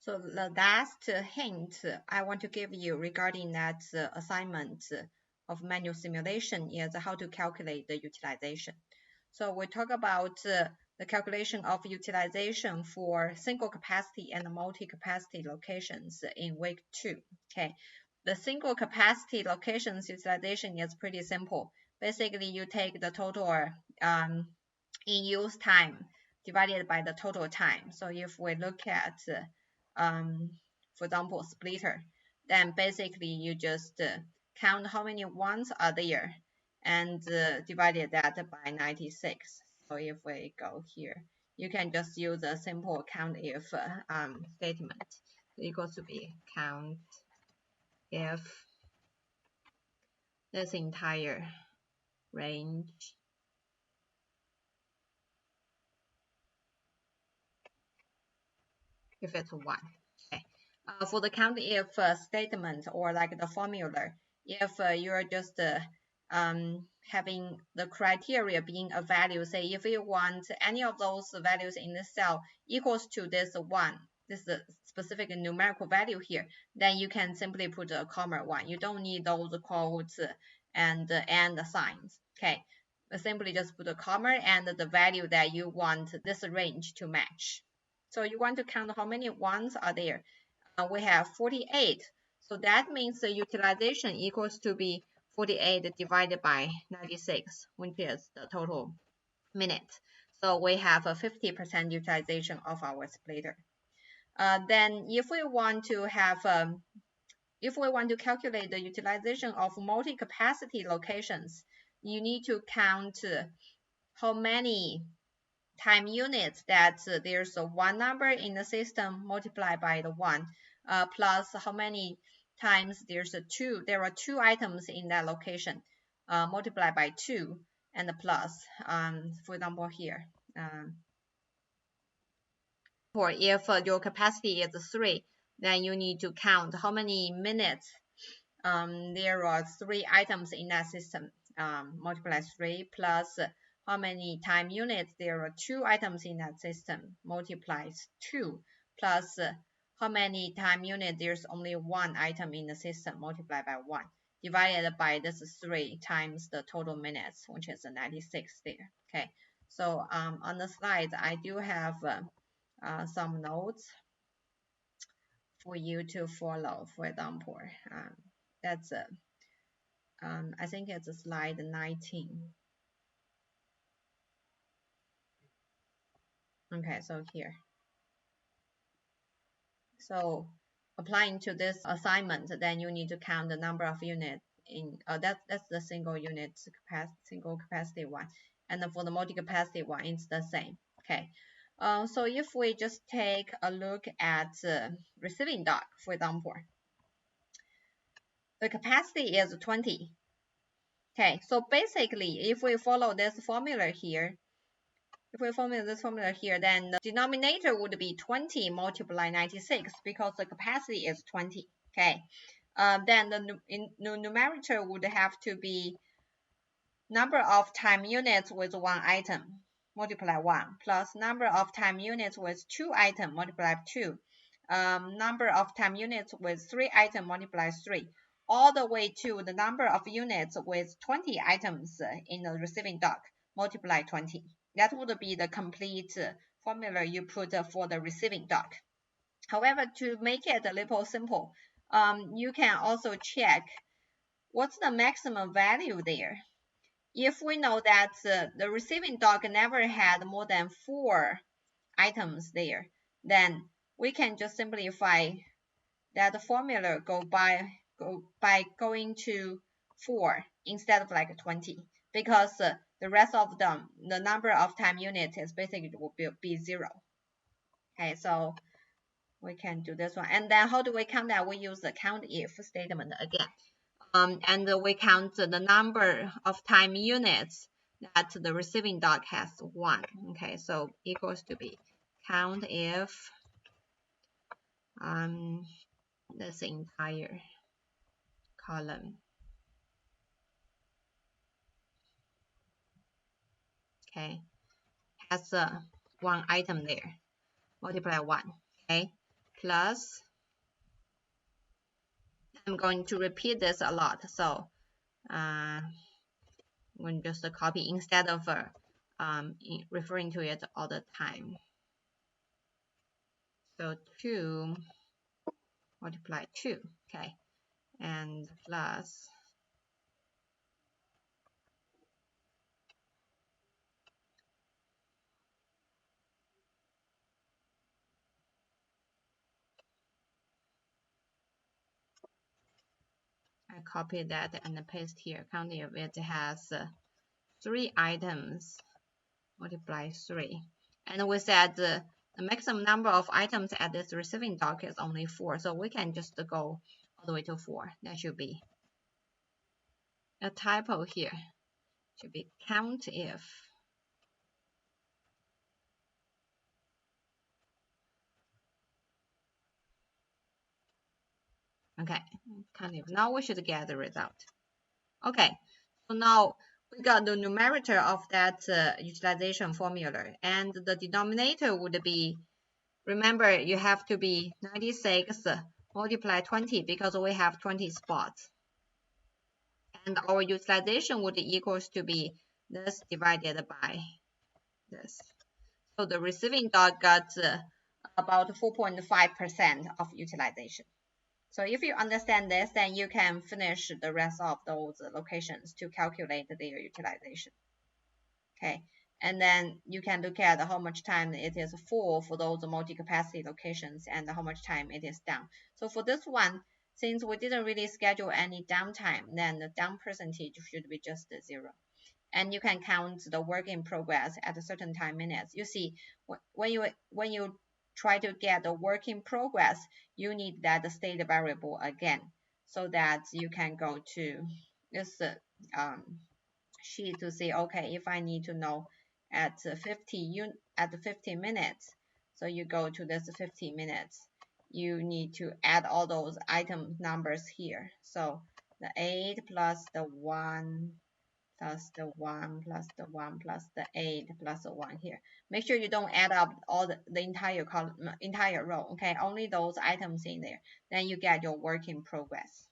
So the last hint I want to give you regarding that assignment of manual simulation is how to calculate the utilization. So we talk about the calculation of utilization for single capacity and multi-capacity locations in week 2. Okay, the single capacity locations utilization is pretty simple. Basically, you take the total in use time divided by the total time. So if we look at, for example, splitter, then basically you just count how many ones are there and divided that by 96. So if we go here, you can just use a simple count if statement equals to be count if this entire range if it's 1. Okay. For the count if statement or like the formula, if you're just having the criteria being a value, say if you want any of those values in this cell equals to this 1, this specific numerical value here, then you can simply put a comma 1. You don't need those quotes and signs. Okay. Simply just put a comma and the value that you want this range to match. So you want to count how many ones are there. We have 48. So that means the utilization equals to be 48 divided by 96, which is the total minutes. So we have a 50% utilization of our splitter. Then if we want to have if we want to calculate the utilization of multi-capacity locations, you need to count how many time units that there's a 1 number in the system multiplied by the 1 plus how many times there are 2 items in that location multiplied by 2 and the plus for example here or if your capacity is 3, then you need to count how many minutes there are 3 items in that system multiply 3 plus how many time units there are 2 items in that system multiplies 2 plus how many time units there's only 1 item in the system multiplied by 1 divided by this 3 times the total minutes, which is 96 there. Okay, so on the slide I do have some notes for you to follow. For example, that's I think it's slide 19. Okay, so here. So applying to this assignment, then you need to count the number of units in that's the single unit capacity, single capacity one, and then for the multi-capacity one, it's the same. Okay. So if we just take a look at receiving dock, for example, the capacity is 20. Okay, so basically, if we follow this formula here, then the denominator would be 20 multiplied 96 because the capacity is 20. Okay, then the numerator would have to be number of time units with 1 item multiply 1 plus number of time units with 2 items multiply 2, number of time units with 3 items multiply 3, all the way to the number of units with 20 items in the receiving dock multiply 20. That would be the complete formula you put for the receiving dock. However, to make it a little simple, you can also check what's the maximum value there. If we know that the receiving dock never had more than 4 items there, then we can just simplify that formula by going to 4 instead of like 20, because the rest of them, the number of time units is basically will be 0. Okay, so we can do this one. And then how do we count that? We use the count if statement again. And we count the number of time units that the receiving dock has 1. Okay, so equals to be count if this entire column. Okay, has 1 item there, multiply 1. Okay, plus, I'm going to repeat this a lot, so I'm going to just copy instead of referring to it all the time. So 2 multiply 2, okay, and plus I copy that and paste here, counting if it has 3 items, multiply 3. And we said the maximum number of items at this receiving dock is only 4, so we can just go all the way to 4. That should be a typo here. Should be count if. Okay, count if. Now we should get the result. Okay, so now we got the numerator of that utilization formula, and the denominator would be, remember, you have to be 96 multiply 20 because we have 20 spots. And our utilization would equals to be this divided by this. So the receiving dock got about 4.5% of utilization. So if you understand this, then you can finish the rest of those locations to calculate their utilization. Okay, and then you can look at how much time it is full for those multi-capacity locations and how much time it is down. So for this one, since we didn't really schedule any downtime, then the down percentage should be just 0. And you can count the work in progress at a certain time minutes. You see, when you try to get the work in progress, you need that state variable again, so that you can go to this sheet to say, okay, if I need to know at 50 minutes, so you go to this 50 minutes, you need to add all those item numbers here. So the 8 plus the 1 plus the 1 plus the 1 plus the 8 plus the 1 here. Make sure you don't add up all the entire column, entire row, okay? Only those items in there. Then you get your work in progress.